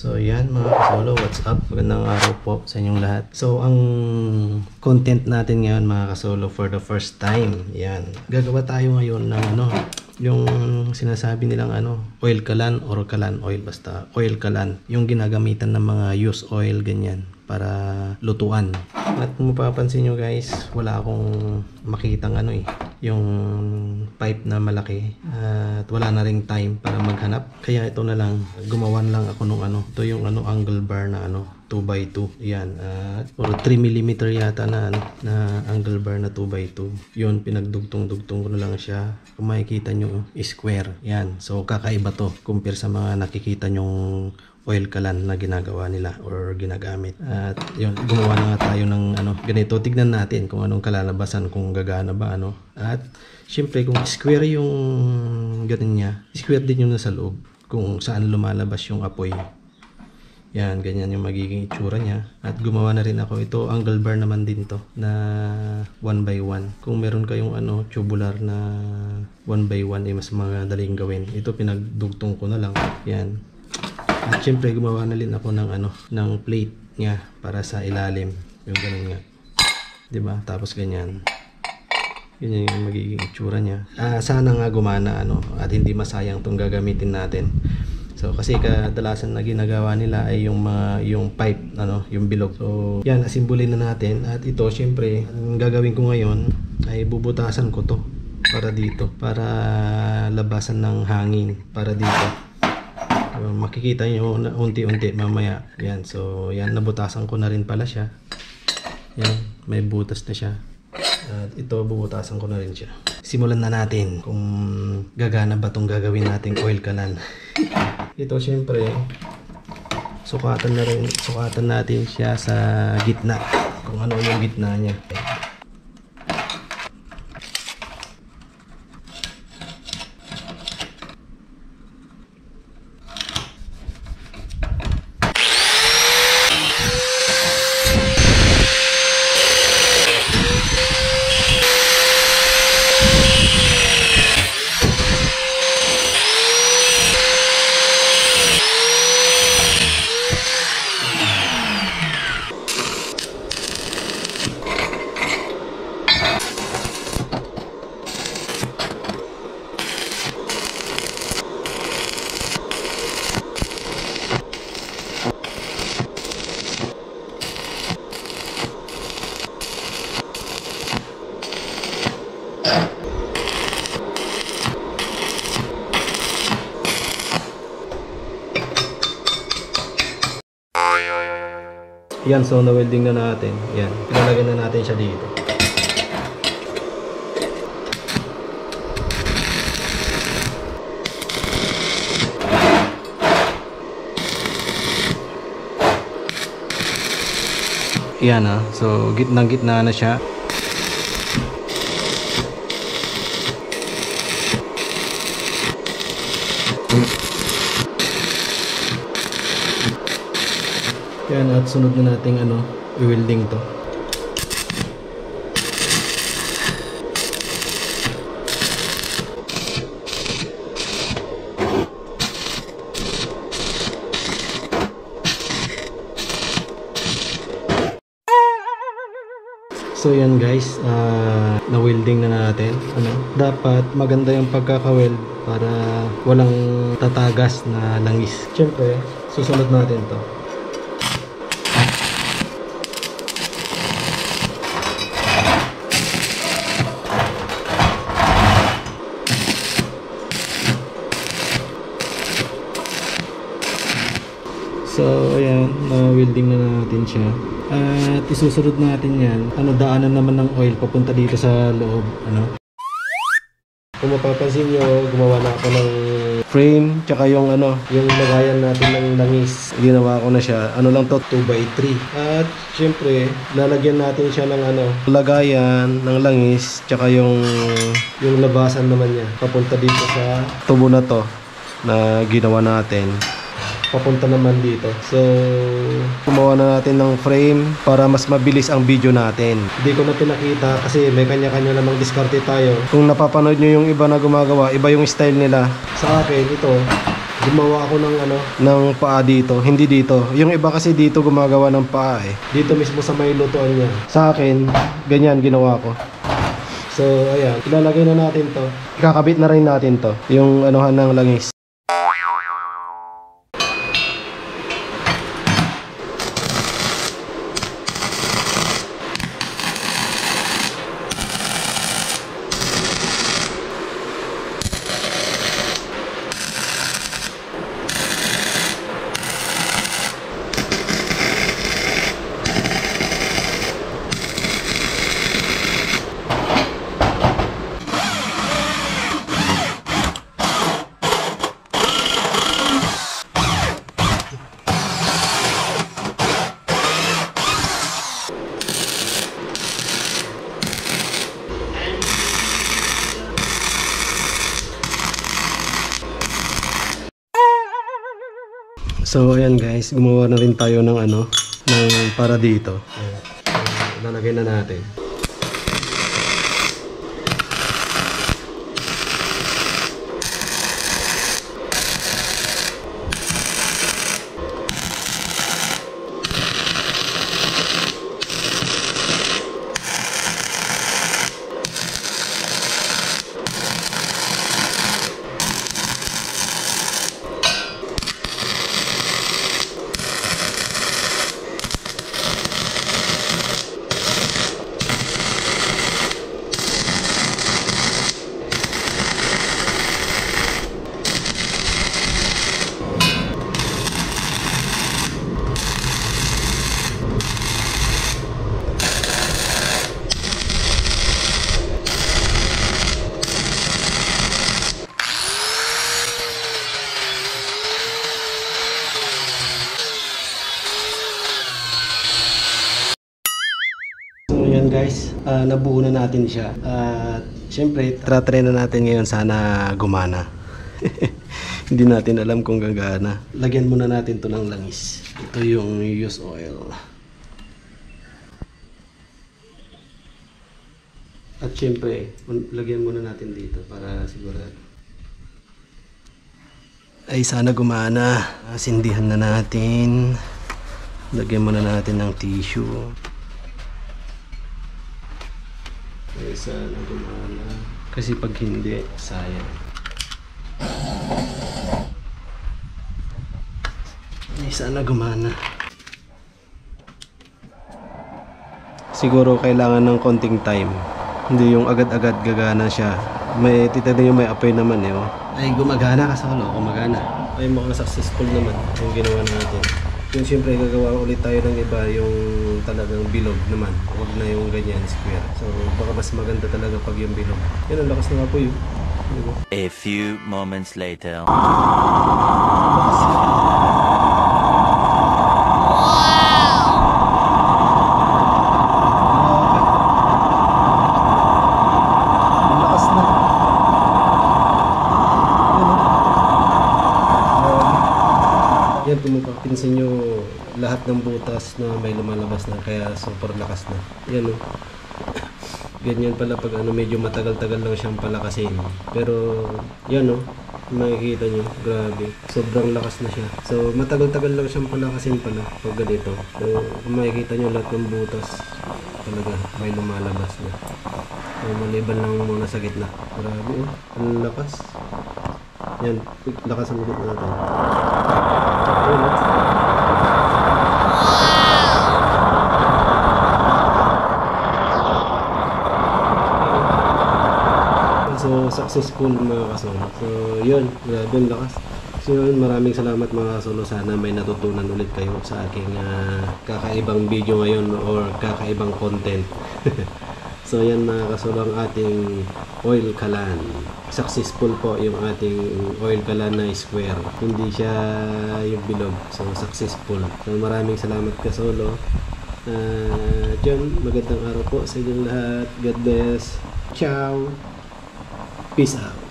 So yan mga kasolo, what's up? Magandang araw po sa inyong lahat. So ang content natin ngayon mga kasolo, for the first time, yan. Gagawa tayo ngayon ng yung sinasabi nilang oil kalan or kalan oil, basta oil kalan. Yung ginagamitan ng mga used oil ganyan para lutuan. At kung mapapansin nyo guys, wala akong makitang yung pipe na malaki at wala na ring time para maghanap. Kaya ito na lang, gumawan lang ako nung ito yung angle bar na 2x2. Yan, or 3mm yata na angle bar na 2x2. Yun, pinagdugtong-dugtong ko na lang siya. Kung makikita nyo, square. Yan, so kakaiba to compare sa mga nakikita nyong oil kalan na ginagawa nila or ginagamit. At yun, gumawa na nga tayo ng ganito. Tignan natin kung anong kalalabasan, kung gagana ba At syempre kung square yung ganun niya, square din yung nasa loob kung saan lumalabas yung apoy. Yan, ganyan yung magiging itsura niya. At gumawa na rin ako ito, angle bar naman din to na 1x1. Kung meron kayong tubular na 1x1 mas madaling gawin. Ito pinagdugtong ko na lang. Yan. At syempre gumawa na rin ako ng plate niya para sa ilalim. Yung ganun nga. 'Di ba? Tapos ganyan. Yun yung magiging itsura niya. Sana nga gumana at hindi masayang tong gagamitin natin. So kasi kadalasan na ginagawa nila ay yung pipe yung bilog. So yan, asimbulin na natin. At ito syempre ang gagawin ko ngayon ay bubutasan ko to para dito, para labasan ng hangin para dito. Makikita nyo na unti-unti mamaya. Yan, so yan, nabutasan ko na rin pala siya. Yan, may butas na siya. At ito, bubutasan ko na rin siya. Simulan na natin kung gagana ba itong gagawin nating oil kalan. Ito syempre, sukatan natin siya sa gitna. Kung ano yung gitna niya. Yan, so na-welding na natin. Yan, pinalagyan na natin siya dito. Yan so gitnang-gitna na siya. Yan, at sunod na nating i-welding to. So yan guys, na-welding na natin. Dapat maganda yung pagkaka-weld para walang tatagas na langis. Siyempre, susunod natin to. So ayan, na-welding na natin siya. At isusunod natin yan. Daanan naman ng oil papunta dito sa loob. Kung mapapansin nyo, gumawa na ako ng frame, tsaka yung lagayan natin ng langis. Ginawa ko na siya. Lang to, 2x3. At syempre, lalagyan natin siya ng lagayan ng langis, tsaka yung labasan naman niya. Papunta dito sa tubo na to na ginawa natin. Papunta naman dito. So, gumawa na natin ng frame para mas mabilis ang video natin. Hindi ko na pinakita kasi may kanya-kanya namang diskarte tayo. Kung napapanood nyo yung iba na gumagawa, iba yung style nila. Sa akin, ito, gumawa ako ng ng paa dito, hindi dito. Yung iba kasi dito gumagawa ng paa eh. Dito mismo sa may lutuan niya. Sa akin, ganyan ginawa ko. So, ayan, ilalagay na natin to. Ikakabit na rin natin to, yung anuhan ng langis. So ayan guys, gumawa na rin tayo ng ng para dito. Lalagay na natin. Guys, nabuo na natin siya at syempre try na natin ngayon, sana gumana. Hindi natin alam kung gagana. Lagyan muna natin to ng langis. Ito yung use oil at syempre lagyan muna natin dito para sigurado ay sana gumana. Sindihan na natin, lagyan muna natin ng tissue. Ay, sana gumana. Kasi pag hindi, sayang. Ay, sana gumana. Siguro kailangan ng konting time. Hindi yung agad-agad gagana siya. May titadin yung may apoy naman eh. Oh. Ay, gumagana kasalo. Gumagana. Ay, mukhang successful naman yung ginawa natin. Yung siyempre gagawa ulit tayo ng iba, yung talagang bilog naman, huwag na yung ganyan square. So baka mas maganda talaga pag yung bilog. Yan, ang lakas ng apoy. Diba? A few moments later. Yan, kung mapapansin nyo, lahat ng butas na may lumalabas na, kaya super lakas na. Yan o. Ganyan pala pag medyo matagal-tagal lang siyang palakasin. Pero yan o, makikita nyo, grabe. Sobrang lakas na siya. So matagal-tagal lang siyang palakasin pala pag ganito. So makikita nyo lahat ng butas talaga may lumalabas na. So maliban lang muna sa gitna. Grabe o, ang lakas. Yan, lakas ang ulit natin. So successful mga kasolo. So yun, grabe ang lakas. So yun, maraming salamat mga kasolo. Sana may natutunan ulit kayo sa aking kakaibang video ngayon or kakaibang content. So yan mga kasolo, ang ating oil kalan. Successful po yung ating oil kalan na square. Hindi siya yung bilog. So successful. So maraming salamat kasolo. Diyan, magandang araw po sa inyong lahat. God bless. Ciao. Peace out.